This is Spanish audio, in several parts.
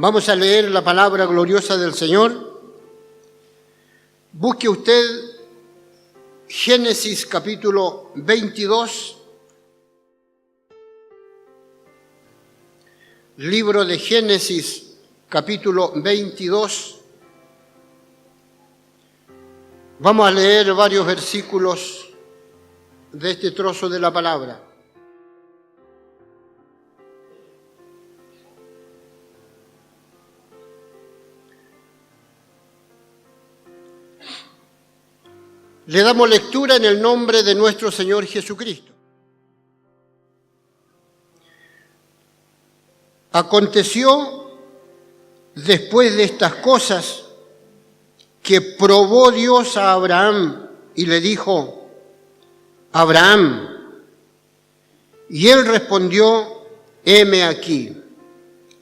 Vamos a leer la palabra gloriosa del Señor. Busque usted Génesis capítulo 22, libro de Génesis capítulo 22. Vamos a leer varios versículos de este trozo de la palabra. Le damos lectura en el nombre de nuestro Señor Jesucristo. Aconteció después de estas cosas que probó Dios a Abraham y le dijo: Abraham. Y él respondió: heme aquí.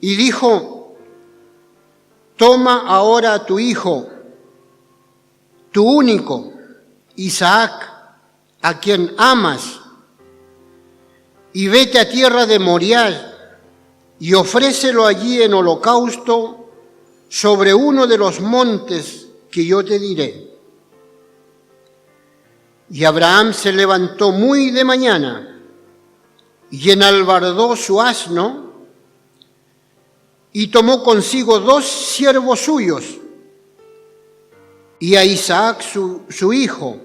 Y dijo: toma ahora a tu hijo, tu único, Isaac, a quien amas, y vete a tierra de Moriah y ofrécelo allí en holocausto sobre uno de los montes que yo te diré. Y Abraham se levantó muy de mañana y enalbardó su asno y tomó consigo 2 siervos suyos y a Isaac su hijo,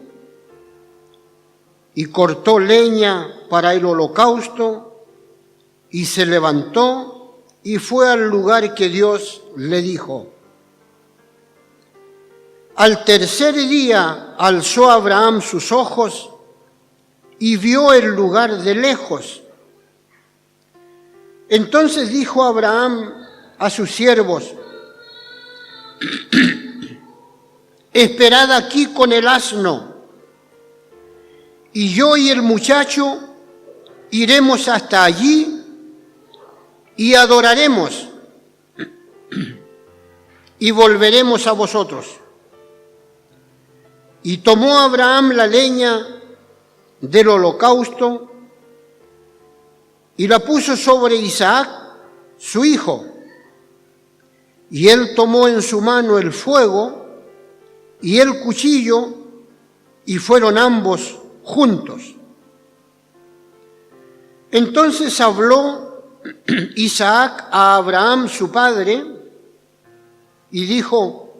y cortó leña para el holocausto, y se levantó y fue al lugar que Dios le dijo. Al tercer día alzó Abraham sus ojos y vio el lugar de lejos. Entonces dijo Abraham a sus siervos: esperad aquí con el asno, y yo y el muchacho iremos hasta allí y adoraremos, y volveremos a vosotros. Y tomó Abraham la leña del holocausto y la puso sobre Isaac, su hijo, y él tomó en su mano el fuego y el cuchillo, y fueron ambos juntos. Entonces habló Isaac a Abraham su padre y dijo: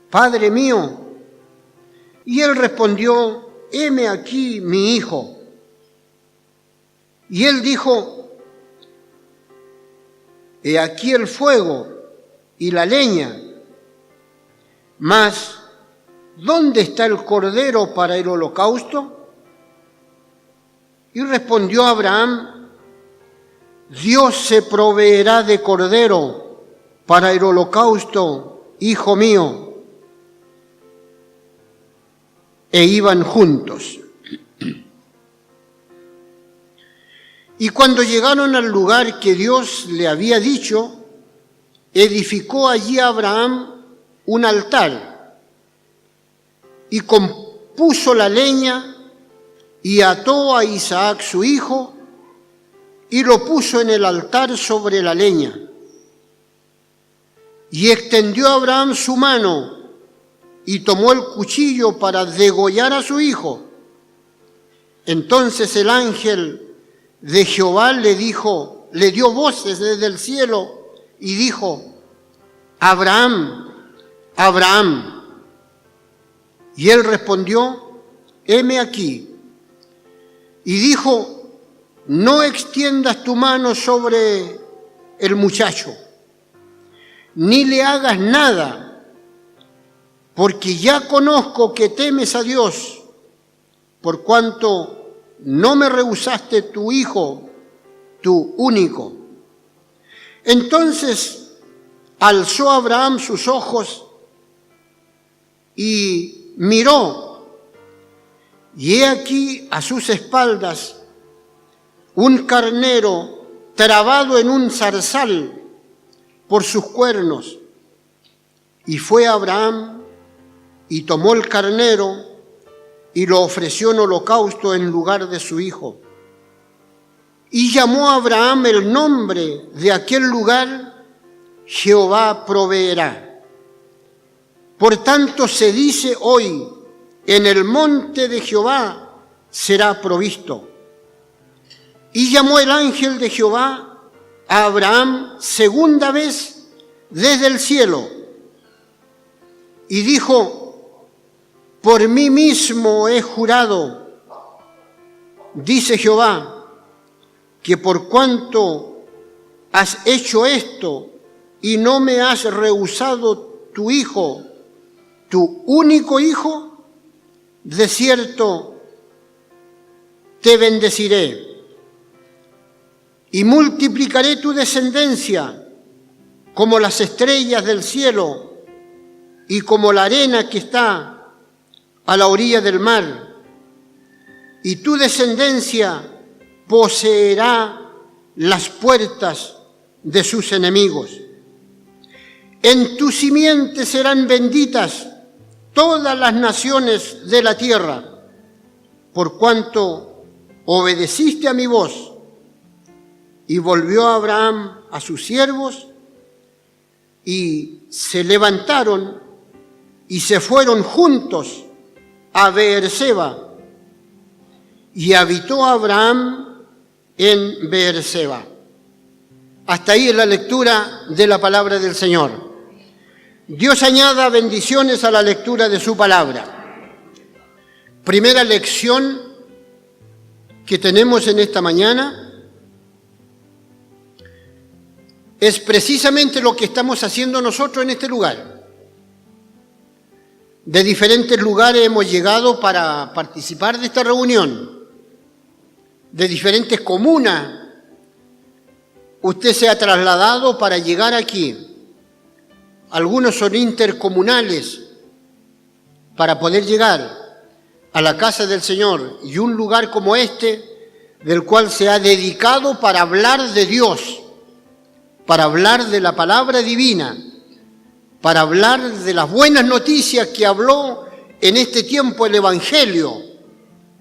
Padre mío. Y él respondió: heme aquí mi hijo. Y él dijo: he aquí el fuego y la leña, mas ¿dónde está el cordero para el holocausto? Y respondió Abraham: Dios se proveerá de cordero para el holocausto, hijo mío. E iban juntos. Y cuando llegaron al lugar que Dios le había dicho, edificó allí Abraham un altar, y compuso la leña, y ató a Isaac su hijo, y lo puso en el altar sobre la leña. Y extendió Abraham su mano, y tomó el cuchillo para degollar a su hijo. Entonces el ángel de Jehová le dio voces desde el cielo, y dijo: Abraham, Abraham. Y él respondió: heme aquí. Y dijo: no extiendas tu mano sobre el muchacho, ni le hagas nada, porque ya conozco que temes a Dios, por cuanto no me rehusaste tu hijo, tu único. Entonces alzó Abraham sus ojos y miró, y he aquí a sus espaldas un carnero trabado en un zarzal por sus cuernos. Y fue Abraham y tomó el carnero y lo ofreció en holocausto en lugar de su hijo. Y llamó a Abraham el nombre de aquel lugar: Jehová proveerá. Por tanto se dice hoy, en el monte de Jehová será provisto. Y llamó el ángel de Jehová a Abraham segunda vez desde el cielo, y dijo: por mí mismo he jurado, dice Jehová, que por cuanto has hecho esto y no me has rehusado tu hijo, tu único hijo, de cierto te bendeciré y multiplicaré tu descendencia como las estrellas del cielo y como la arena que está a la orilla del mar, y tu descendencia poseerá las puertas de sus enemigos. En tu simiente serán benditas todas las naciones de la tierra, por cuanto obedeciste a mi voz. Y volvió Abraham a sus siervos, y se levantaron y se fueron juntos a Beerseba, y habitó Abraham en Beerseba. Hasta ahí es la lectura de la palabra del Señor. Dios añada bendiciones a la lectura de su palabra. Primera lección que tenemos en esta mañana es precisamente lo que estamos haciendo nosotros en este lugar. De diferentes lugares hemos llegado para participar de esta reunión, de diferentes comunas. Usted se ha trasladado para llegar aquí. Algunos son intercomunales para poder llegar a la casa del Señor, y un lugar como este, del cual se ha dedicado para hablar de Dios, para hablar de la palabra divina, para hablar de las buenas noticias que habló en este tiempo el Evangelio.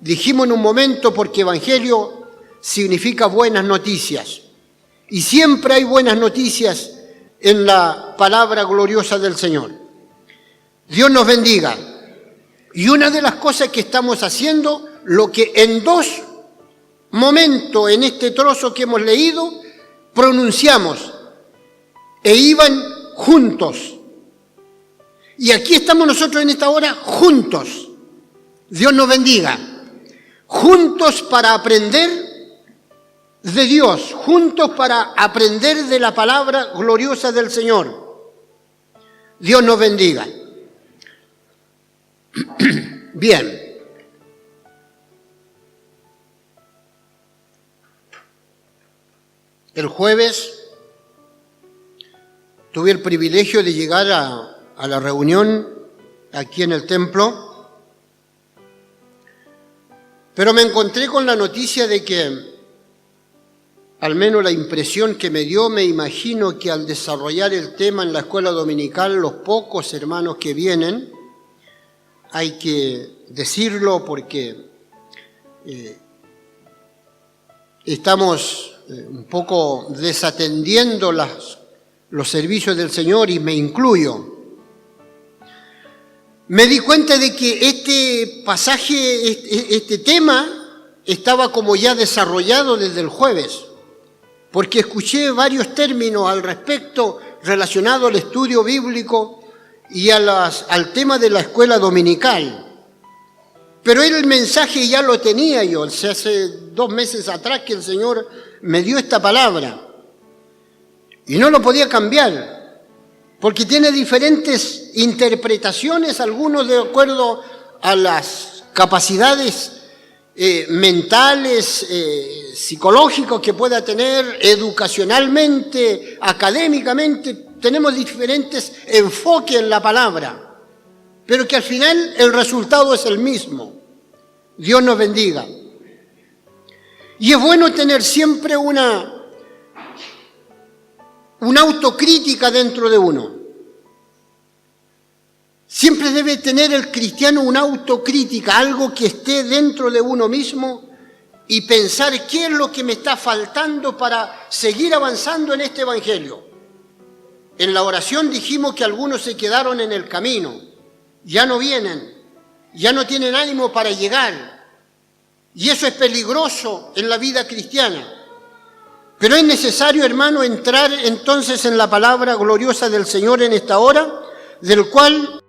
Dijimos en un momento, porque Evangelio significa buenas noticias. Y siempre hay buenas noticias en la palabra gloriosa del Señor. Dios nos bendiga. Y una de las cosas que estamos haciendo, lo que en dos momentos en este trozo que hemos leído, pronunciamos: e iban juntos. Y aquí estamos nosotros en esta hora juntos. Dios nos bendiga. Juntos para aprender de Dios, juntos para aprender de la palabra gloriosa del Señor. Dios nos bendiga. Bien. El jueves tuve el privilegio de llegar a la reunión aquí en el templo, pero me encontré con la noticia de que, al menos la impresión que me dio, me imagino que al desarrollar el tema en la escuela dominical, los pocos hermanos que vienen, hay que decirlo porque estamos un poco desatendiendo los servicios del Señor, y me incluyo. Me di cuenta de que este pasaje, este tema, estaba como ya desarrollado desde el jueves, porque escuché varios términos al respecto relacionados al estudio bíblico y al tema de la escuela dominical. Pero el mensaje ya lo tenía yo, hace 2 meses atrás que el Señor me dio esta palabra. Y no lo podía cambiar, porque tiene diferentes interpretaciones, algunos de acuerdo a las capacidades mentales, psicológicos que pueda tener, educacionalmente, académicamente. Tenemos diferentes enfoques en la palabra, pero que al final el resultado es el mismo. Dios nos bendiga. Y es bueno tener siempre una autocrítica dentro de uno. Siempre debe tener el cristiano una autocrítica, algo que esté dentro de uno mismo, y pensar qué es lo que me está faltando para seguir avanzando en este Evangelio. En la oración dijimos que algunos se quedaron en el camino, ya no vienen, ya no tienen ánimo para llegar. Y eso es peligroso en la vida cristiana. Pero es necesario, hermano, entrar entonces en la palabra gloriosa del Señor en esta hora, del cual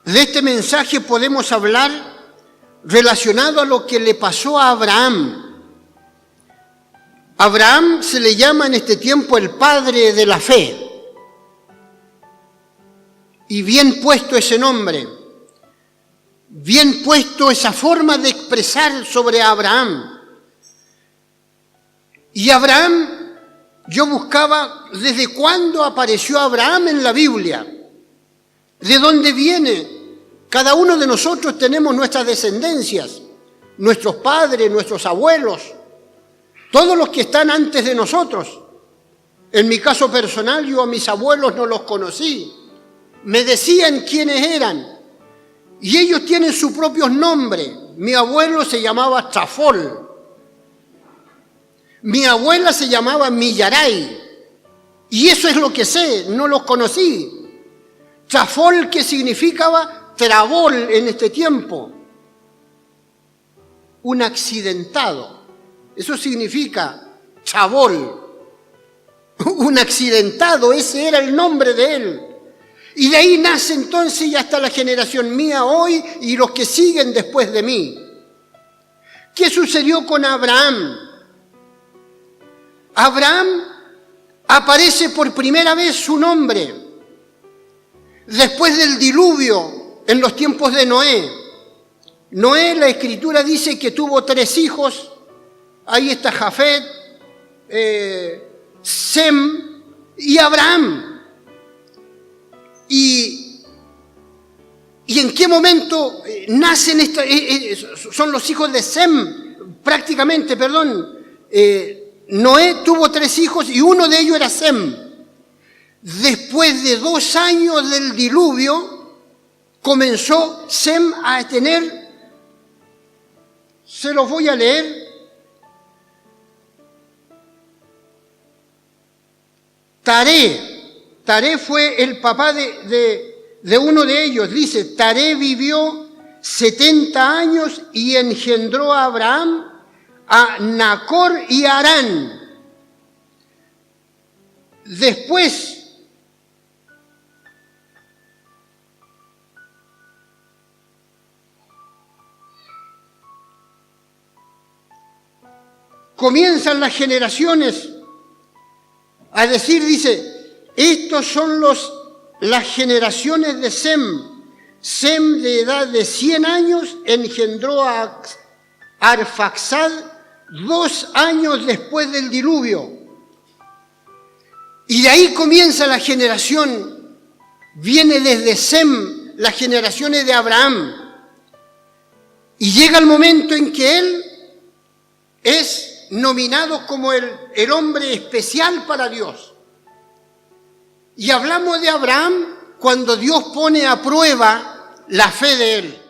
de este mensaje podemos hablar relacionado a lo que le pasó a Abraham. Abraham se le llama en este tiempo el padre de la fe. Y bien puesto ese nombre, bien puesto esa forma de expresar sobre Abraham. Y Abraham, yo buscaba desde cuándo apareció Abraham en la Biblia, de dónde viene. Cada uno de nosotros tenemos nuestras descendencias, nuestros padres, nuestros abuelos, todos los que están antes de nosotros. En mi caso personal, yo a mis abuelos no los conocí. Me decían quiénes eran. Y ellos tienen sus propios nombres. Mi abuelo se llamaba Trafol. Mi abuela se llamaba Millaray. Y eso es lo que sé, no los conocí. Trafol, que significaba trabol en este tiempo. Un accidentado. Eso significa chabol. Un accidentado, ese era el nombre de él. Y de ahí nace entonces ya hasta la generación mía hoy y los que siguen después de mí. ¿Qué sucedió con Abraham? Abraham aparece por primera vez su nombre después del diluvio en los tiempos de Noé. Noé, la Escritura dice que tuvo 3 hijos. Ahí está Jafet, Sem y Abraham. ¿Y en qué momento nacen son los hijos de Sem? Prácticamente, perdón. Noé tuvo 3 hijos y uno de ellos era Sem. Después de 2 años del diluvio, comenzó Sem a tener, se los voy a leer, Taré. Taré fue el papá de uno de ellos. Dice, Taré vivió 70 años y engendró a Abraham, a Nacor y a Harán. Después, comienzan las generaciones a decir, dice, estos son las generaciones de Sem. Sem, de edad de 100 años, engendró a Arfaxad 2 años después del diluvio. Y de ahí comienza la generación. Viene desde Sem, las generaciones de Abraham. Y llega el momento en que él es nominado como el hombre especial para Dios. Y hablamos de Abraham cuando Dios pone a prueba la fe de él.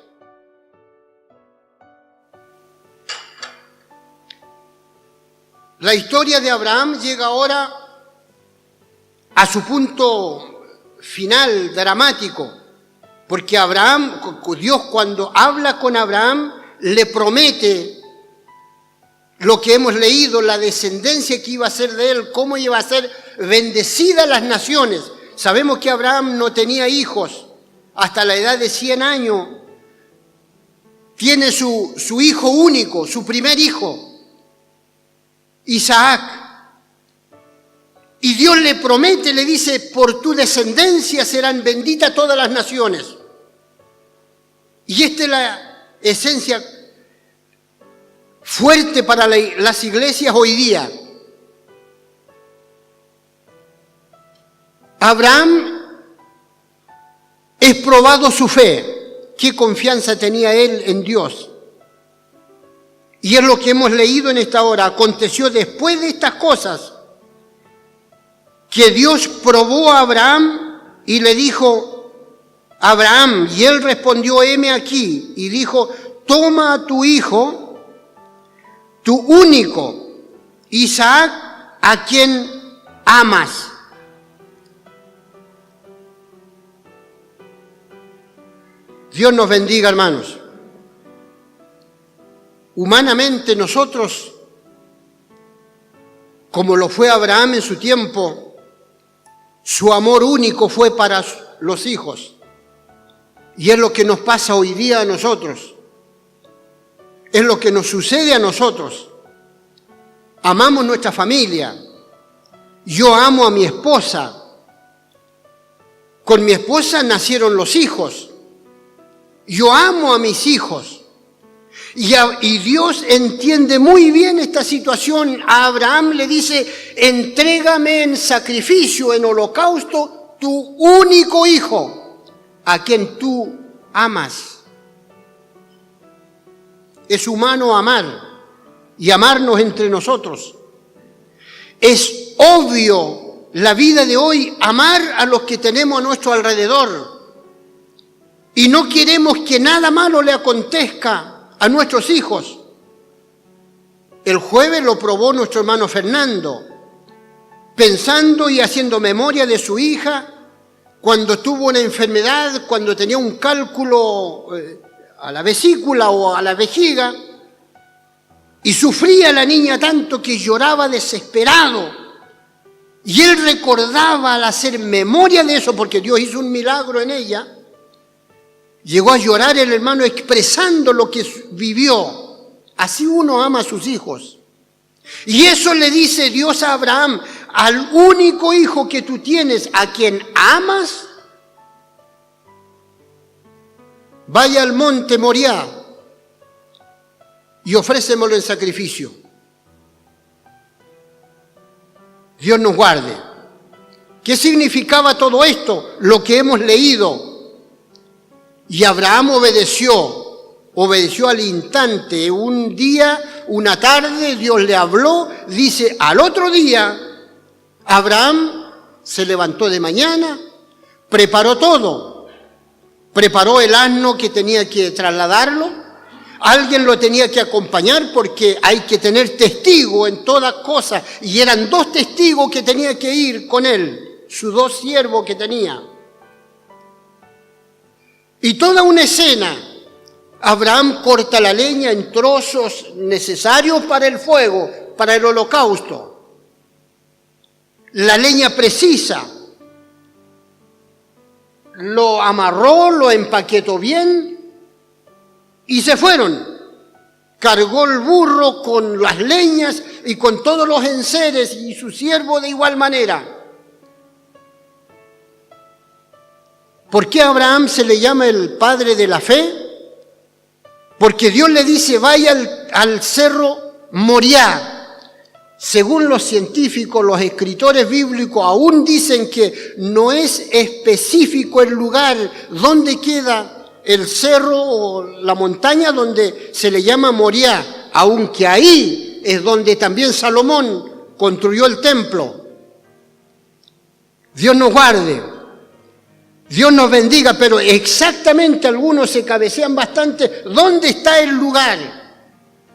La historia de Abraham llega ahora a su punto final, dramático, porque Dios cuando habla con Abraham le promete lo que hemos leído, la descendencia que iba a ser de él, cómo iba a ser bendecida las naciones. Sabemos que Abraham no tenía hijos hasta la edad de 100 años. Tiene su hijo único, su primer hijo, Isaac. Y Dios le promete, le dice, por tu descendencia serán benditas todas las naciones. Y esta es la esencia fuerte para las iglesias hoy día. Abraham es probado su fe. ¿Qué confianza tenía él en Dios? Y es lo que hemos leído en esta hora. Aconteció después de estas cosas que Dios probó a Abraham y le dijo, Abraham, y él respondió, heme aquí, y dijo, toma a tu hijo, tu único, Isaac, a quien amas. Dios nos bendiga, hermanos. Humanamente nosotros, como lo fue Abraham en su tiempo, su amor único fue para los hijos. Y es lo que nos pasa hoy día a nosotros. Es lo que nos sucede a nosotros. Amamos nuestra familia. Yo amo a mi esposa. Con mi esposa nacieron los hijos. Yo amo a mis hijos. Y Dios entiende muy bien esta situación. A Abraham le dice, entrégame en sacrificio, en holocausto, tu único hijo, a quien tú amas. Es humano amar y amarnos entre nosotros. Es obvio la vida de hoy amar a los que tenemos a nuestro alrededor. Y no queremos que nada malo le acontezca a nuestros hijos. El jueves lo probó nuestro hermano Fernando, pensando y haciendo memoria de su hija cuando tuvo una enfermedad, cuando tenía un cálculo a la vesícula o a la vejiga, y sufría la niña tanto que lloraba desesperado. Y él recordaba al hacer memoria de eso, porque Dios hizo un milagro en ella. Llegó a llorar el hermano expresando lo que vivió. Así uno ama a sus hijos. Y eso le dice Dios a Abraham, al único hijo que tú tienes, a quien amas, vaya al monte Moriah y ofrécemelo en sacrificio. Dios nos guarde. ¿Qué significaba todo esto? Lo que hemos leído. Y Abraham obedeció al instante. Un día, una tarde, Dios le habló, dice, al otro día, Abraham se levantó de mañana, preparó todo, preparó el asno que tenía que trasladarlo, alguien lo tenía que acompañar porque hay que tener testigo en todas cosas, y eran 2 testigos que tenía que ir con él, sus 2 siervos que tenía. Y toda una escena, Abraham corta la leña en trozos necesarios para el fuego, para el holocausto. La leña precisa. Lo amarró, lo empaquetó bien y se fueron. Cargó el burro con las leñas y con todos los enseres y su siervo de igual manera. ¿Por qué a Abraham se le llama el padre de la fe? Porque Dios le dice, vaya al cerro Moriah. Según los científicos, los escritores bíblicos aún dicen que no es específico el lugar donde queda el cerro o la montaña donde se le llama Moriah, aunque ahí es donde también Salomón construyó el templo. Dios nos guarde. Dios nos bendiga, pero exactamente algunos se cabecean bastante. ¿Dónde está el lugar?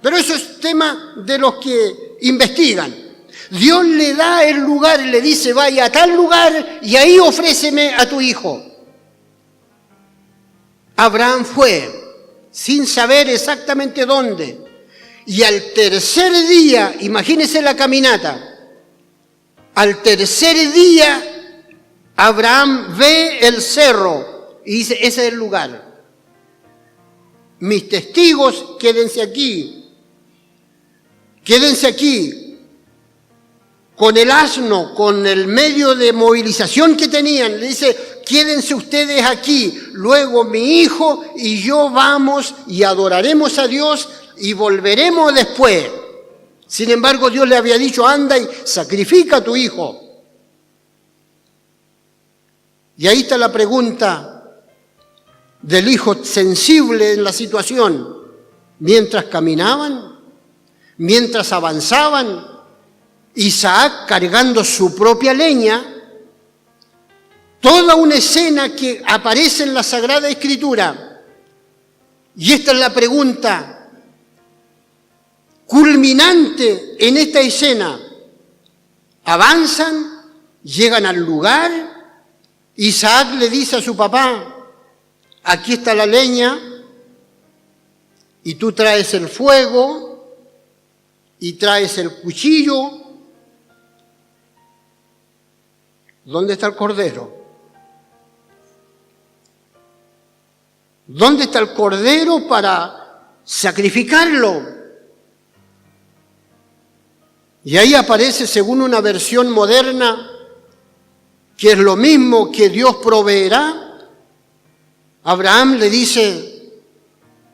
Pero eso es tema de los que investigan. Dios le da el lugar y le dice, vaya a tal lugar y ahí ofréceme a tu hijo. Abraham fue, sin saber exactamente dónde. Y al tercer día, imagínense la caminata, al tercer día Abraham ve el cerro y dice, ese es el lugar. Mis testigos, quédense aquí. Quédense aquí. Con el asno, con el medio de movilización que tenían, le dice, quédense ustedes aquí. Luego mi hijo y yo vamos y adoraremos a Dios y volveremos después. Sin embargo, Dios le había dicho, anda y sacrifica a tu hijo. Y ahí está la pregunta del hijo sensible en la situación. Mientras caminaban, mientras avanzaban, Isaac cargando su propia leña, toda una escena que aparece en la Sagrada Escritura. Y esta es la pregunta culminante en esta escena. Avanzan, llegan al lugar. Isaac le dice a su papá, aquí está la leña y tú traes el fuego y traes el cuchillo. ¿Dónde está el cordero? ¿Dónde está el cordero para sacrificarlo? Y ahí aparece, según una versión moderna, que es lo mismo que Dios proveerá. Abraham le dice,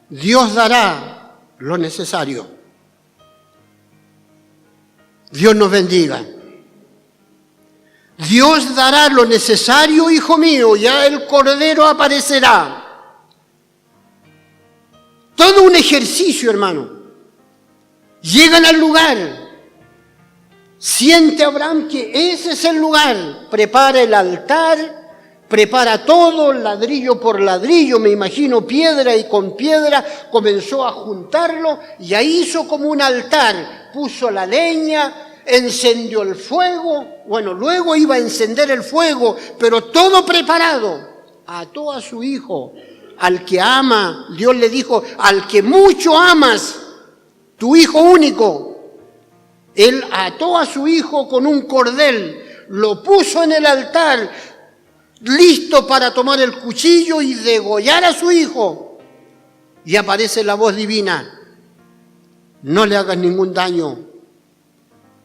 Dios dará lo necesario. Dios nos bendiga. Dios dará lo necesario, hijo mío, ya el cordero aparecerá. Todo un ejercicio, hermano. Llegan al lugar. Siente Abraham que ese es el lugar. Prepara el altar, prepara todo, ladrillo por ladrillo, me imagino piedra y con piedra comenzó a juntarlo y ahí hizo como un altar. Puso la leña, encendió el fuego, bueno, luego iba a encender el fuego, pero todo preparado. Ató a su hijo, al que ama, Dios le dijo, al que mucho amas, tu hijo único. Él ató a su hijo con un cordel, lo puso en el altar, listo para tomar el cuchillo y degollar a su hijo. Y aparece la voz divina, no le hagas ningún daño,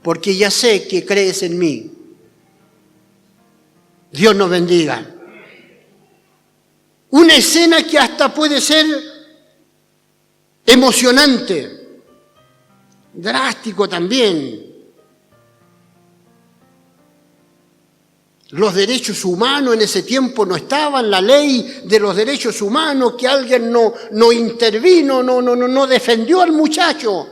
porque ya sé que crees en mí. Dios nos bendiga. Una escena que hasta puede ser emocionante, drástico también. Los derechos humanos en ese tiempo no estaban, la ley de los derechos humanos, que alguien no intervino, no defendió al muchacho.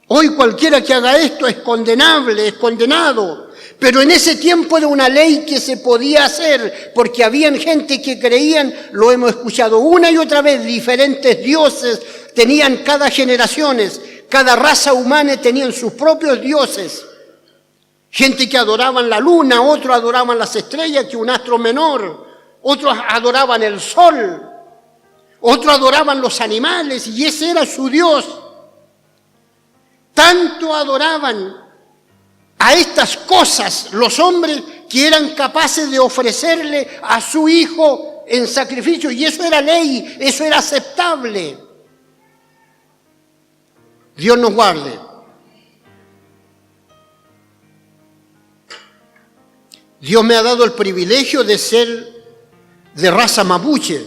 Hoy cualquiera que haga esto es condenable, es condenado. Pero en ese tiempo era una ley que se podía hacer, porque habían gente que creían, lo hemos escuchado una y otra vez, diferentes dioses tenían cada generaciones, cada raza humana tenían sus propios dioses. Gente que adoraban la luna, otros adoraban las estrellas, que un astro menor, otros adoraban el sol, otros adoraban los animales y ese era su Dios. Tanto adoraban a estas cosas los hombres que eran capaces de ofrecerle a su hijo en sacrificio. Y eso era ley, eso era aceptable. Dios nos guarde. Dios me ha dado el privilegio de ser de raza mapuche.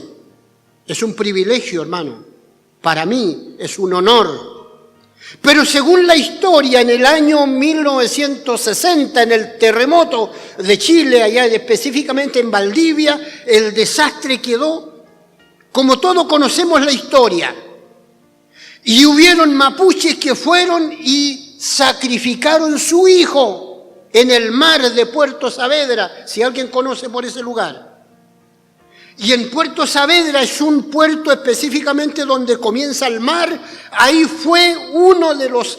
Es un privilegio, hermano. Para mí es un honor. Pero según la historia, en el año 1960, en el terremoto de Chile, allá específicamente en Valdivia, el desastre quedó, como todos conocemos la historia. Y hubieron mapuches que fueron y sacrificaron su hijo en el mar de Puerto Saavedra, si alguien conoce por ese lugar. Y en Puerto Saavedra es un puerto específicamente donde comienza el mar. Ahí fue uno de los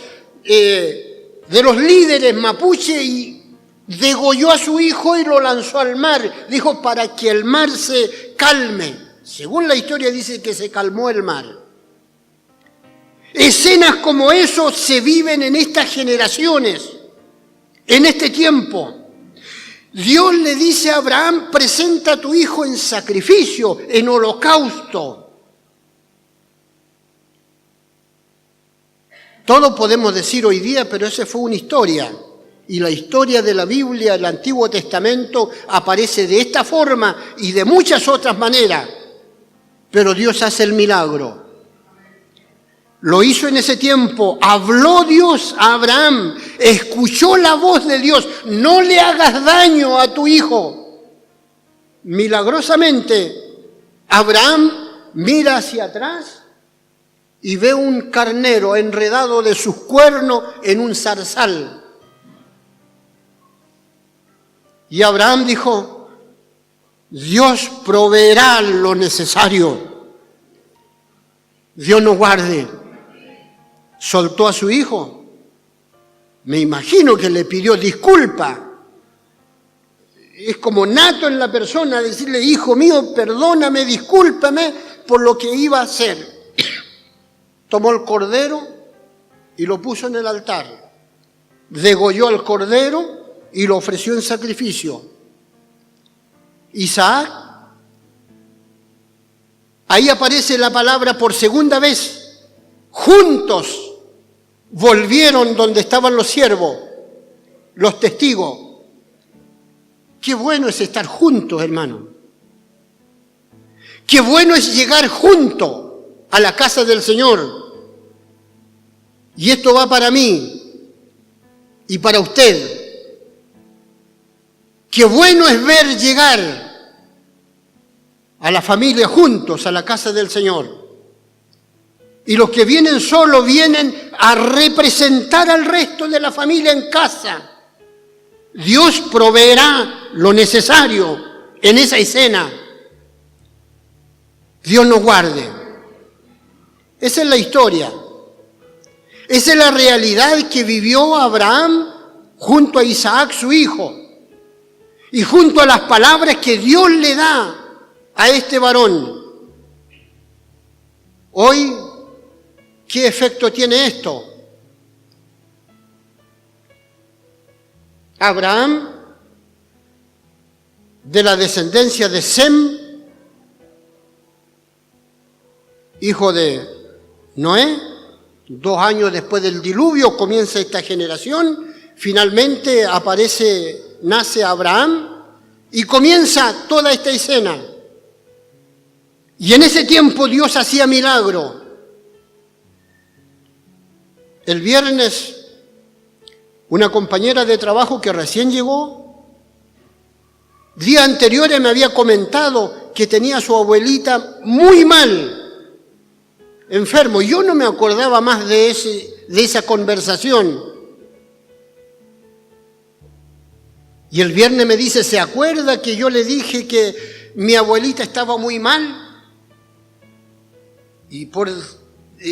líderes mapuche y degolló a su hijo y lo lanzó al mar. Dijo, para que el mar se calme. Según la historia dice que se calmó el mar. Escenas como eso se viven en estas generaciones, en este tiempo. Dios le dice a Abraham, presenta a tu hijo en sacrificio, en holocausto. Todo podemos decir hoy día, pero esa fue una historia. Y la historia de la Biblia, el Antiguo Testamento, aparece de esta forma y de muchas otras maneras. Pero Dios hace el milagro. Lo hizo en ese tiempo, habló Dios a Abraham, escuchó la voz de Dios, no le hagas daño a tu hijo. Milagrosamente, Abraham mira hacia atrás y ve un carnero enredado de sus cuernos en un zarzal. Y Abraham dijo, Dios proveerá lo necesario. Dios nos guarde. Soltó a su hijo Me imagino que le pidió disculpa. Es como nato en la persona decirle, hijo mío, perdóname, discúlpame por lo que iba a hacer. Tomó el cordero y lo puso en el altar. Degolló al cordero y lo ofreció en sacrificio. Isaac, ahí aparece la palabra por segunda vez, juntos volvieron donde estaban los siervos, los testigos. Qué bueno es estar juntos, hermano. Qué bueno es llegar juntos a la casa del Señor. Y esto va para mí y para usted. Qué bueno es ver llegar a la familia juntos a la casa del Señor. Y los que vienen solos vienen a representar al resto de la familia en casa. Dios proveerá lo necesario en esa escena. Dios nos guarde. Esa es la historia. Esa es la realidad que vivió Abraham junto a Isaac, su hijo. Y junto a las palabras que Dios le da a este varón. Hoy, ¿qué efecto tiene esto? Abraham, de la descendencia de Sem, hijo de Noé, 2 años después del diluvio comienza esta generación, finalmente nace Abraham y comienza toda esta escena. Y en ese tiempo Dios hacía milagro. El viernes, una compañera de trabajo que recién llegó, días anteriores me había comentado que tenía a su abuelita muy mal, enfermo. Yo no me acordaba más de esa conversación. Y el viernes me dice, ¿se acuerda que yo le dije que mi abuelita estaba muy mal? Y por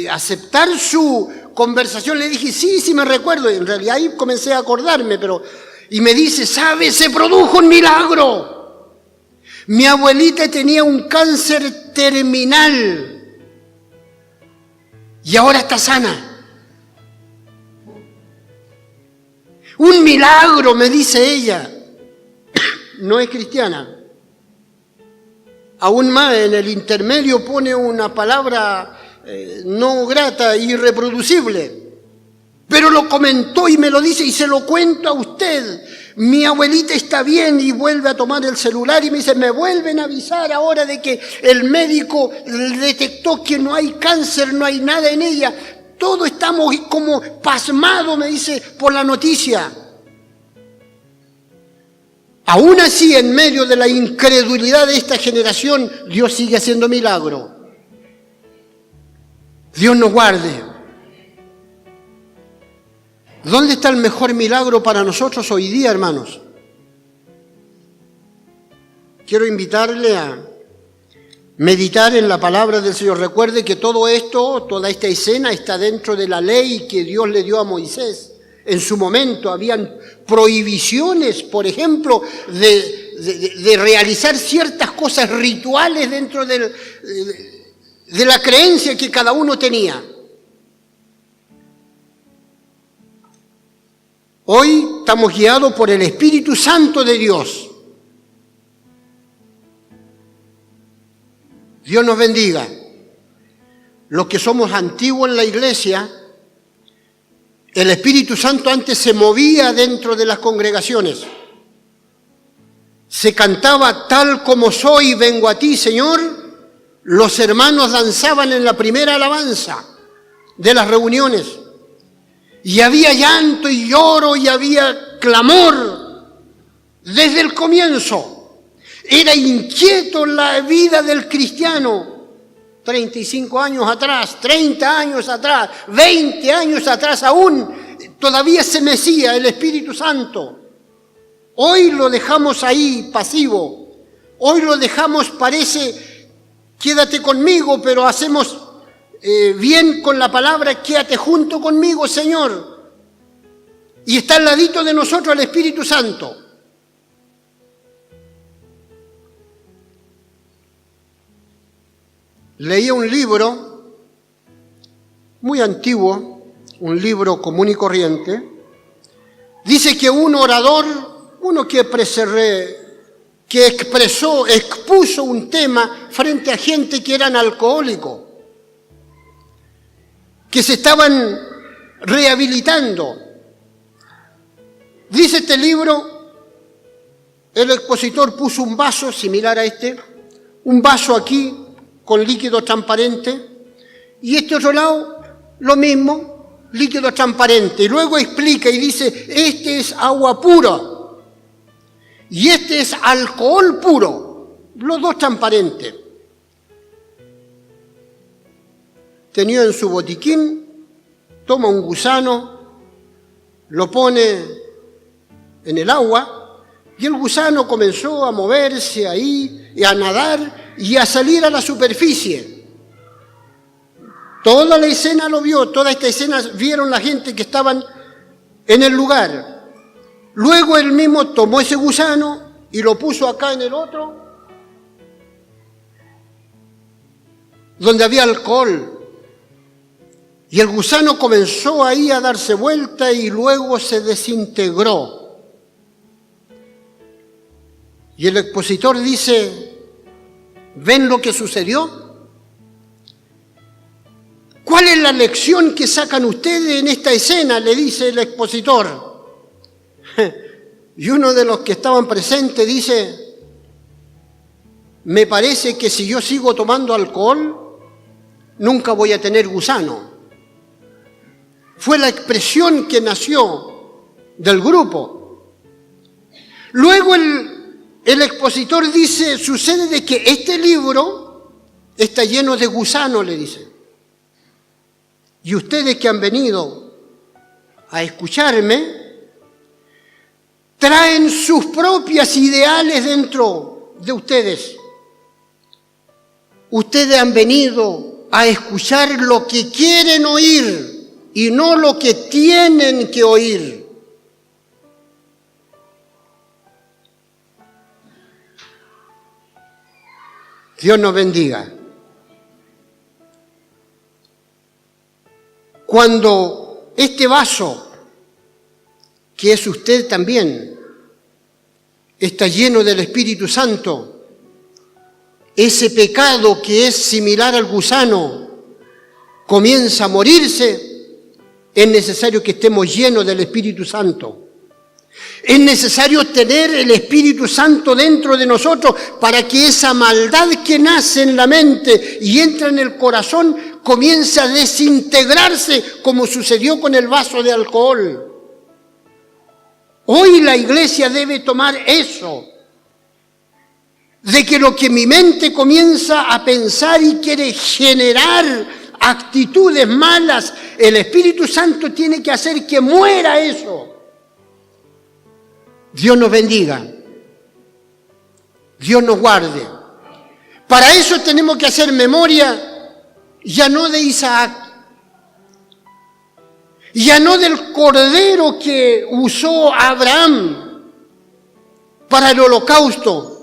aceptar su conversación le dije, sí me recuerdo. En realidad ahí comencé a acordarme, y me dice, ¿sabe? Se produjo un milagro. Mi abuelita tenía un cáncer terminal y ahora está sana. Un milagro, me dice ella. No es cristiana. Aún más, en el intermedio pone una palabra no grata, irreproducible. Pero lo comentó y me lo dice y se lo cuento a usted. Mi abuelita está bien, y vuelve a tomar el celular y me dice, me vuelven a avisar ahora de que el médico detectó que no hay cáncer, no hay nada en ella. Todos estamos como pasmados, me dice, por la noticia. Aún así, en medio de la incredulidad de esta generación, Dios sigue haciendo milagro. Dios nos guarde. ¿Dónde está el mejor milagro para nosotros hoy día, hermanos? Quiero invitarle a meditar en la palabra del Señor. Recuerde que todo esto, toda esta escena está dentro de la ley que Dios le dio a Moisés. En su momento habían prohibiciones, por ejemplo, de realizar ciertas cosas rituales dentro de la creencia que cada uno tenía. Hoy estamos guiados por el Espíritu Santo de Dios. Dios nos bendiga. Los que somos antiguos en la iglesia, el Espíritu Santo antes se movía dentro de las congregaciones. Se cantaba tal como soy, vengo a ti, Señor. Los hermanos danzaban en la primera alabanza de las reuniones. Y había llanto y lloro y había clamor desde el comienzo. Era inquieto la vida del cristiano. 35 años atrás, 30 años atrás, 20 años atrás aún, todavía se mecía el Espíritu Santo. Hoy lo dejamos ahí pasivo. Hoy lo dejamos, parece, quédate conmigo, pero hacemos bien con la palabra, quédate junto conmigo, Señor. Y está al ladito de nosotros el Espíritu Santo. Leía un libro muy antiguo, un libro común y corriente. Dice que un orador, uno que expuso un tema frente a gente que eran alcohólicos, que se estaban rehabilitando. Dice este libro, el expositor puso un vaso similar a este, un vaso aquí con líquido transparente, y este otro lado, lo mismo, líquido transparente. Y luego explica y dice, este es agua pura, y este es alcohol puro, los dos transparentes. Tenía en su botiquín, toma un gusano, lo pone en el agua, y el gusano comenzó a moverse ahí, y a nadar, y a salir a la superficie. Toda la escena lo vio, toda esta escena vieron la gente que estaban en el lugar. Luego él mismo tomó ese gusano y lo puso acá en el otro, donde había alcohol. Y el gusano comenzó ahí a darse vuelta y luego se desintegró. Y el expositor dice, ¿ven lo que sucedió? ¿Cuál es la lección que sacan ustedes en esta escena?, le dice el expositor. Y uno de los que estaban presentes dice, me parece que si yo sigo tomando alcohol, nunca voy a tener gusano. Fue la expresión que nació del grupo. Luego el expositor dice, sucede de que este libro está lleno de gusanos, le dice. Y ustedes que han venido a escucharme, traen sus propias ideales dentro de ustedes. Ustedes han venido a escuchar lo que quieren oír y no lo que tienen que oír. Dios nos bendiga. Cuando este vaso, que es usted también, está lleno del Espíritu Santo, ese pecado que es similar al gusano comienza a morirse, es necesario que estemos llenos del Espíritu Santo. Es necesario tener el Espíritu Santo dentro de nosotros para que esa maldad que nace en la mente y entra en el corazón comience a desintegrarse, como sucedió con el vaso de alcohol. Hoy la iglesia debe tomar eso, de que lo que mi mente comienza a pensar y quiere generar actitudes malas, el Espíritu Santo tiene que hacer que muera eso. Dios nos bendiga, Dios nos guarde. Para eso tenemos que hacer memoria, ya no de Isaac, ya no del cordero que usó Abraham para el holocausto.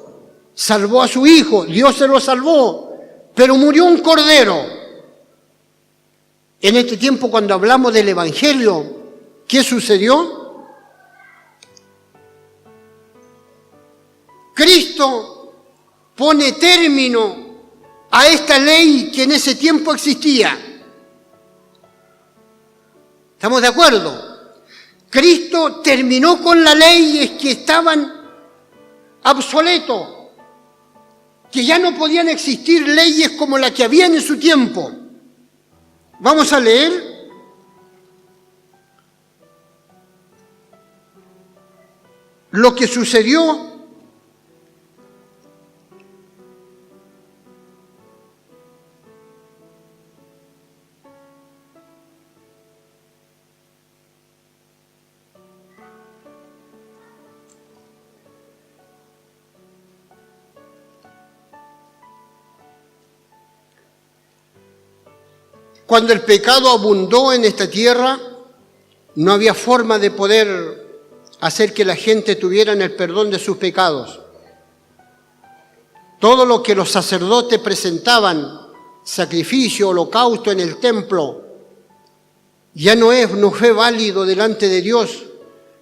Salvó a su hijo, Dios se lo salvó, pero murió un cordero. En este tiempo, cuando hablamos del Evangelio, ¿qué sucedió? Cristo pone término a esta ley que en ese tiempo existía. ¿Estamos de acuerdo? Cristo terminó con las leyes que estaban obsoletos, que ya no podían existir leyes como la que había en su tiempo. Vamos a leer lo que sucedió cuando el pecado abundó en esta tierra. no había forma de poder hacer que la gente tuviera el perdón de sus pecados. Todo lo que los sacerdotes presentaban, sacrificio, holocausto en el templo, ya no fue válido delante de Dios,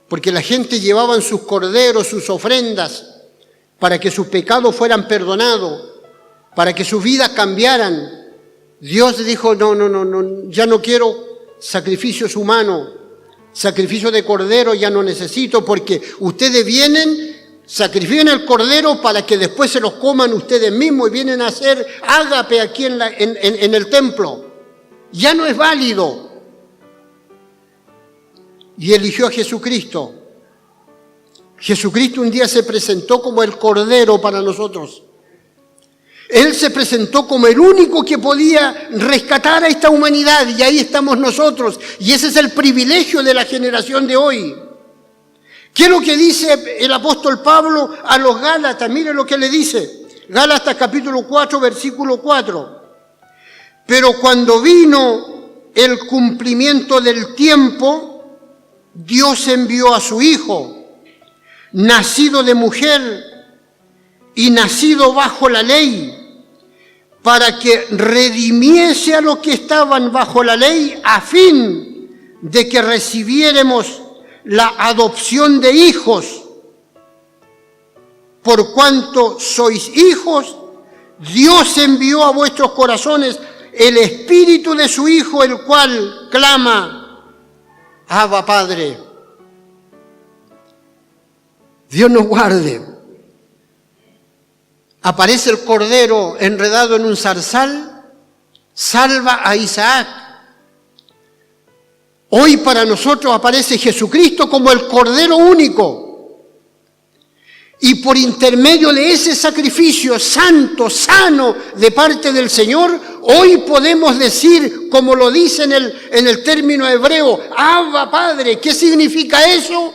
porque la gente llevaban sus corderos, sus ofrendas, para que sus pecados fueran perdonados, para que sus vidas cambiaran. Dios dijo, no, ya no quiero sacrificios humanos, sacrificio de cordero ya no necesito, porque ustedes vienen, sacrifican el cordero para que después se los coman ustedes mismos y vienen a hacer ágape aquí en el templo. Ya no es válido. Y eligió a Jesucristo. Jesucristo un día se presentó como el Cordero para nosotros. Él se presentó como el único que podía rescatar a esta humanidad, y ahí estamos nosotros. Y ese es el privilegio de la generación de hoy. ¿Qué es lo que dice el apóstol Pablo a los Gálatas? Mire lo que le dice. Gálatas capítulo 4, versículo 4. Pero cuando vino el cumplimiento del tiempo, Dios envió a su Hijo, nacido de mujer y nacido bajo la ley, para que redimiese a los que estaban bajo la ley, a fin de que recibiéramos la adopción de hijos. Por cuanto sois hijos, Dios envió a vuestros corazones el Espíritu de su Hijo, el cual clama, Abba, Padre. Dios nos guarde. Aparece el cordero enredado en un zarzal, salva a Isaac. Hoy para nosotros aparece Jesucristo como el cordero único. Y por intermedio de ese sacrificio santo, sano de parte del Señor, hoy podemos decir, como lo dice en el término hebreo, Abba, Padre. ¿Qué significa eso?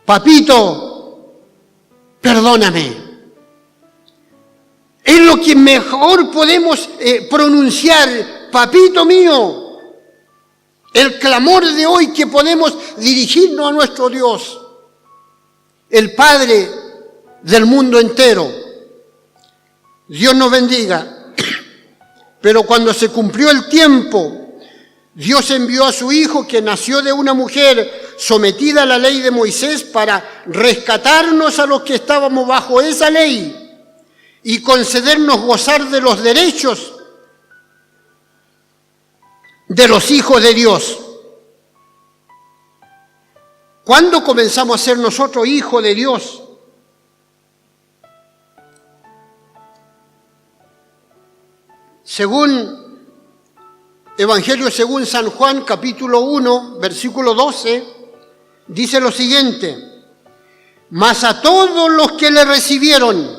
Papito, perdóname. Es lo que mejor podemos pronunciar, papito mío. El clamor de hoy que podemos dirigirnos a nuestro Dios, el Padre del mundo entero. Dios nos bendiga. Pero cuando se cumplió el tiempo, Dios envió a su Hijo, que nació de una mujer sometida a la ley de Moisés, para rescatarnos a los que estábamos bajo esa ley y concedernos gozar de los derechos de los hijos de Dios. ¿Cuándo comenzamos a ser nosotros hijos de Dios? Según Evangelio según San Juan, capítulo 1, versículo 12, dice lo siguiente: mas a todos los que le recibieron,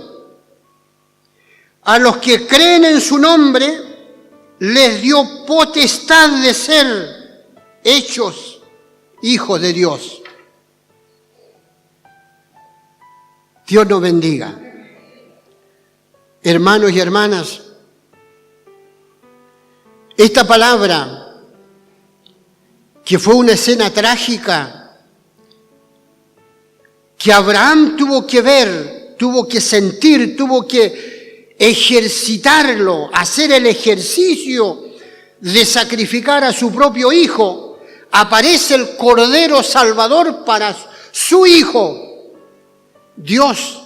a los que creen en su nombre, les dio potestad de ser hechos hijos de Dios. Dios nos bendiga. Hermanos y hermanas, esta palabra, que fue una escena trágica, que Abraham tuvo que ver, tuvo que sentir, tuvo que ejercitarlo, hacer el ejercicio de sacrificar a su propio hijo, aparece el Cordero Salvador para su hijo. Dios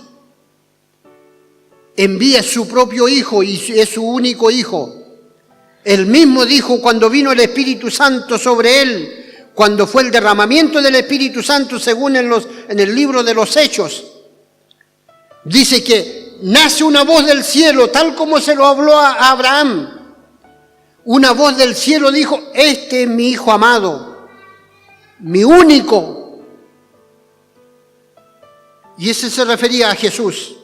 envía a su propio hijo y es su único hijo. Él mismo dijo cuando vino el Espíritu Santo sobre él, cuando fue el derramamiento del Espíritu Santo, según en el libro de los Hechos, dice que nace una voz del cielo, tal como se lo habló a Abraham. Una voz del cielo dijo: este es mi hijo amado, mi único. Y ese se refería a Jesús.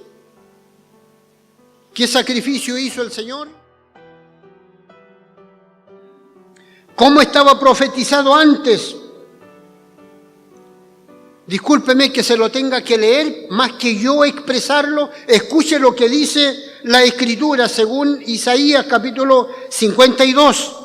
¿Qué sacrificio hizo el Señor? ¿Cómo estaba profetizado antes? Discúlpeme que se lo tenga que leer, más que yo expresarlo. Escuche lo que dice la Escritura según Isaías capítulo 52.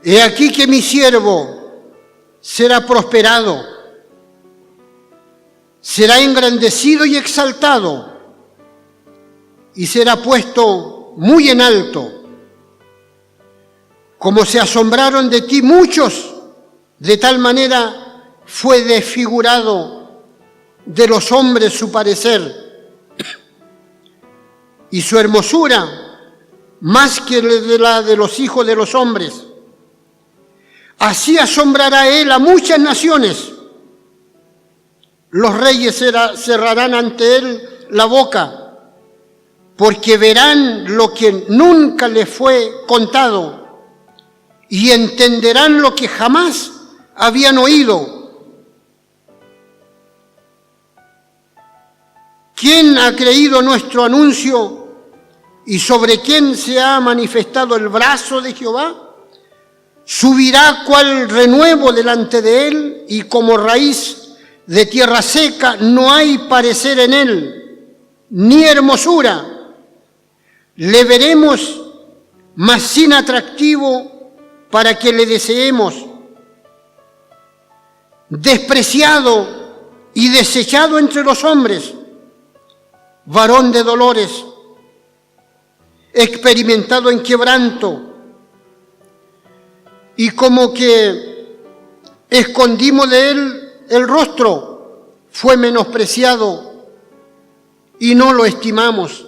He aquí que mi siervo será prosperado, será engrandecido y exaltado, y será puesto muy en alto. Como se asombraron de ti muchos, de tal manera fue desfigurado de los hombres su parecer, y su hermosura más que la de los hijos de los hombres. Así asombrará él a muchas naciones. Los reyes cerrarán ante él la boca, porque verán lo que nunca les fue contado y entenderán lo que jamás habían oído. ¿Quién ha creído nuestro anuncio y sobre quién se ha manifestado el brazo de Jehová? Subirá cual renuevo delante de él, y como raíz de tierra seca no hay parecer en él, ni hermosura. Le veremos, mas sin atractivo para que le deseemos. Despreciado y desechado entre los hombres, varón de dolores, experimentado en quebranto, y como que escondimos de él el rostro, fue menospreciado y no lo estimamos.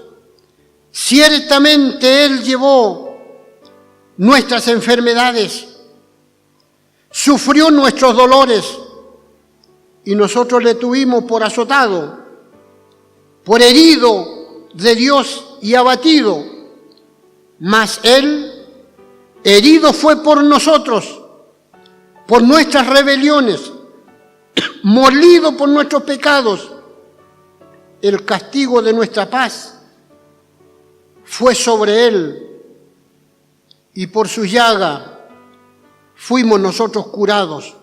Ciertamente él llevó nuestras enfermedades, sufrió nuestros dolores, y nosotros le tuvimos por azotado, por herido de Dios y abatido. Mas él herido fue por nosotros, por nuestras rebeliones, molido por nuestros pecados. El castigo de nuestra paz fue sobre él, y por su llaga fuimos nosotros curados.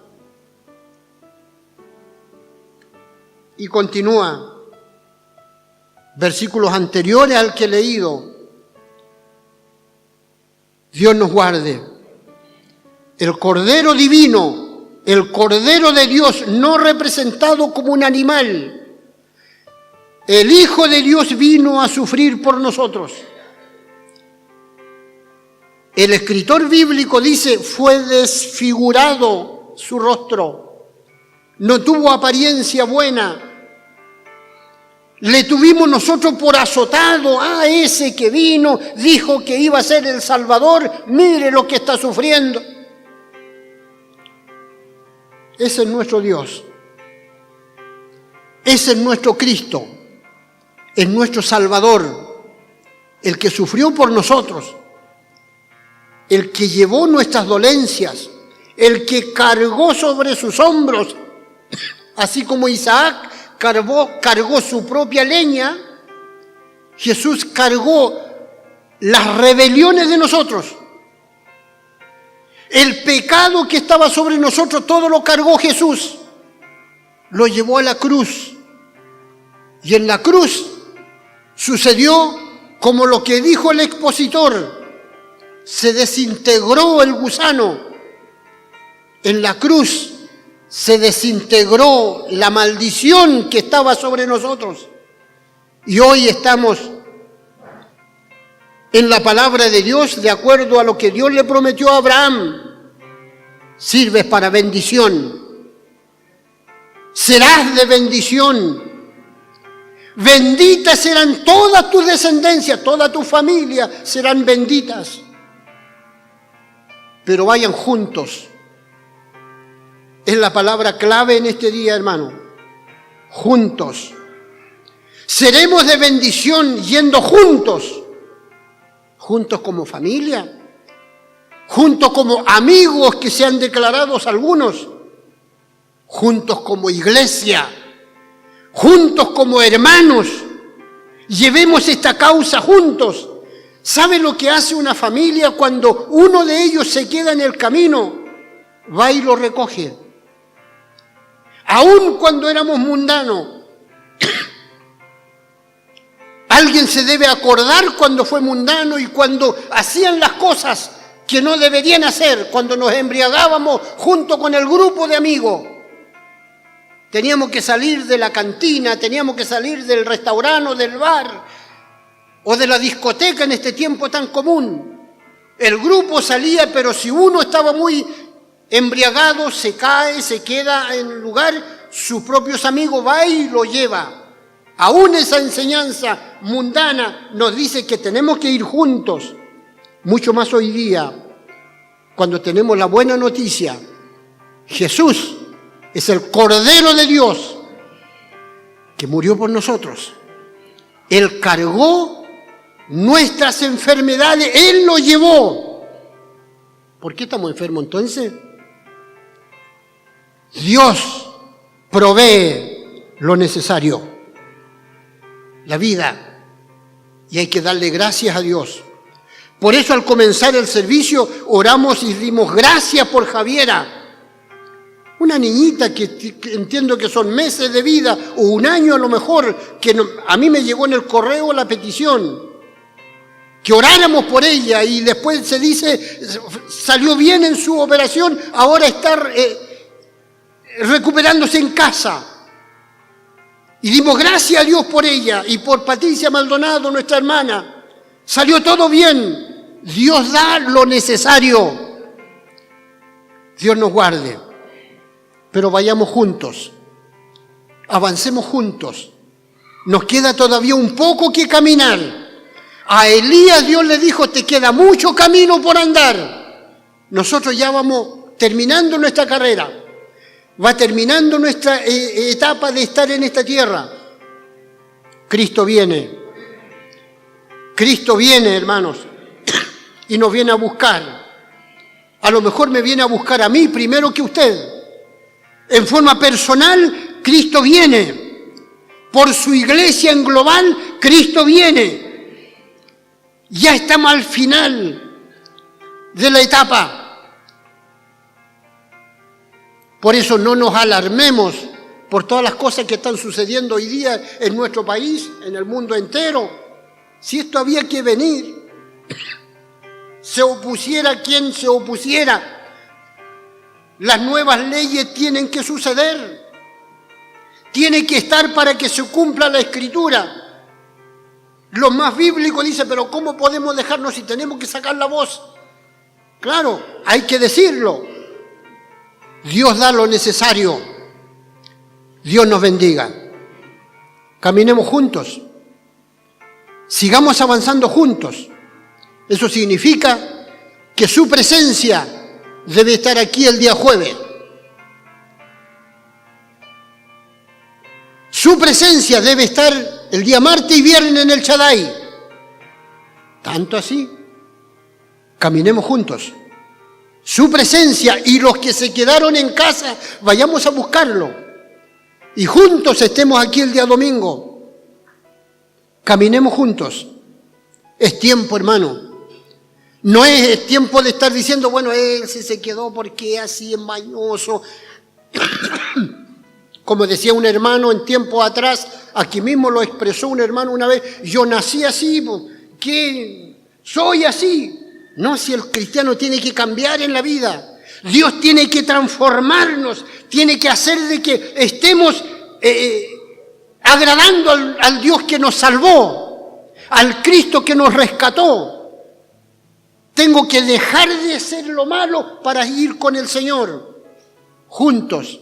Y continúa, versículos anteriores al que he leído. Dios nos guarde. El Cordero Divino, el Cordero de Dios, no representado como un animal, el Hijo de Dios vino a sufrir por nosotros. El escritor bíblico dice, fue desfigurado su rostro, no tuvo apariencia buena. Le tuvimos nosotros por azotado. Ese que vino, dijo que iba a ser el Salvador, mire lo que está sufriendo. Ese es nuestro Dios. Ese es nuestro Cristo. Es nuestro Salvador. El que sufrió por nosotros. El que llevó nuestras dolencias. El que cargó sobre sus hombros. Así como Isaac cargó su propia leña, Jesús cargó las rebeliones de nosotros. El pecado que estaba sobre nosotros, todo lo cargó Jesús. Lo llevó a la cruz. Y en la cruz sucedió como lo que dijo el expositor. Se desintegró el gusano. En la cruz se desintegró la maldición que estaba sobre nosotros. Y hoy estamos en la palabra de Dios, de acuerdo a lo que Dios le prometió a Abraham. Sirves para bendición. Serás de bendición. Benditas serán todas tus descendencias, toda tu familia serán benditas. Pero vayan juntos. Es la palabra clave en este día, hermano. Juntos. Seremos de bendición yendo juntos. Juntos como familia. Juntos como amigos que se han declarado algunos. Juntos como iglesia. Juntos como hermanos. Llevemos esta causa juntos. ¿Sabe lo que hace una familia cuando uno de ellos se queda en el camino? Va y lo recoge. Aun cuando éramos mundanos, alguien se debe acordar cuando fue mundano y cuando hacían las cosas que no deberían hacer cuando nos embriagábamos junto con el grupo de amigos. Teníamos que salir de la cantina, teníamos que salir del restaurante o del bar o de la discoteca en este tiempo tan común. El grupo salía, pero si uno estaba muy embriagado, se cae, se queda en el lugar, sus propios amigos va y lo lleva. Aún esa enseñanza mundana nos dice que tenemos que ir juntos. Mucho más hoy día, cuando tenemos la buena noticia. Jesús es el Cordero de Dios que murió por nosotros. Él cargó nuestras enfermedades, Él lo llevó. ¿Por qué estamos enfermos entonces? Dios provee lo necesario, la vida, y hay que darle gracias a Dios. Por eso al comenzar el servicio oramos y dimos gracias por Javiera, una niñita que entiendo que son meses de vida o un año a lo mejor, que a mí me llegó en el correo la petición, que oráramos por ella y después se dice, salió bien en su operación, ahora está recuperándose en casa. Y dimos gracias a Dios por ella y por Patricia Maldonado, nuestra hermana. Salió todo bien. Dios da lo necesario. Dios nos guarde. Pero vayamos juntos. Avancemos juntos. Nos queda todavía un poco que caminar. A Elías Dios le dijo, te queda mucho camino por andar. Nosotros ya vamos terminando nuestra carrera. Va terminando nuestra etapa de estar en esta tierra. Cristo viene. Cristo viene, hermanos, y nos viene a buscar. A lo mejor me viene a buscar a mí primero que usted. En forma personal, Cristo viene. Por su iglesia en global, Cristo viene. Ya estamos al final de la etapa. Por eso no nos alarmemos por todas las cosas que están sucediendo hoy día en nuestro país, en el mundo entero. Si esto había que venir, se opusiera quien se opusiera, las nuevas leyes tienen que suceder, tiene que estar para que se cumpla la Escritura. Los más bíblicos dicen, pero ¿cómo podemos dejarnos si tenemos que sacar la voz? Claro, hay que decirlo. Dios da lo necesario. Dios nos bendiga. Caminemos juntos. Sigamos avanzando juntos. Eso significa que su presencia debe estar aquí el día jueves. Su presencia debe estar el día martes y viernes en el Shaddai. Tanto así. Caminemos juntos. Su presencia y los que se quedaron en casa, vayamos a buscarlo. Y juntos estemos aquí el día domingo. Caminemos juntos. Es tiempo, hermano. No es tiempo de estar diciendo, bueno, él se quedó porque así es mañoso. Como decía un hermano en tiempo atrás, aquí mismo lo expresó un hermano una vez, yo nací así, que soy así. No, si el cristiano tiene que cambiar en la vida. Dios tiene que transformarnos, tiene que hacer de que estemos agradando al Dios que nos salvó, al Cristo que nos rescató. Tengo que dejar de hacer lo malo para ir con el Señor. Juntos,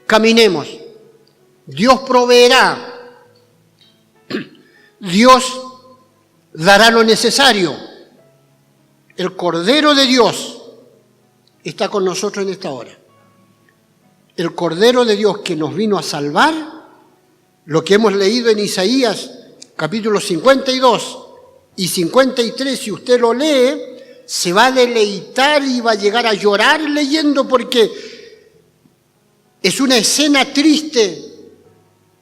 caminemos. Dios proveerá. Dios dará lo necesario. El Cordero de Dios está con nosotros en esta hora. El Cordero de Dios que nos vino a salvar, lo que hemos leído en Isaías, capítulos 52 y 53, si usted lo lee, se va a deleitar y va a llegar a llorar leyendo porque es una escena triste,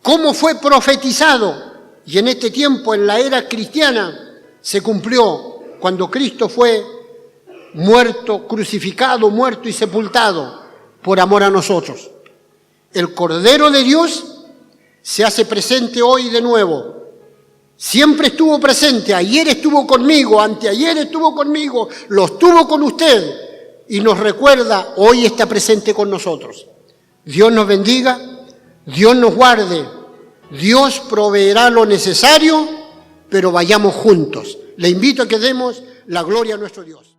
cómo fue profetizado. Y en este tiempo, en la era cristiana, se cumplió cuando Cristo fue muerto, crucificado, muerto y sepultado por amor a nosotros. El Cordero de Dios se hace presente hoy de nuevo Siempre estuvo presente, ayer estuvo conmigo, anteayer estuvo conmigo, lo estuvo con usted y nos recuerda, hoy está presente con nosotros. Dios nos bendiga, Dios nos guarde, Dios proveerá lo necesario, pero vayamos juntos. Le invito a que demos la gloria a nuestro Dios.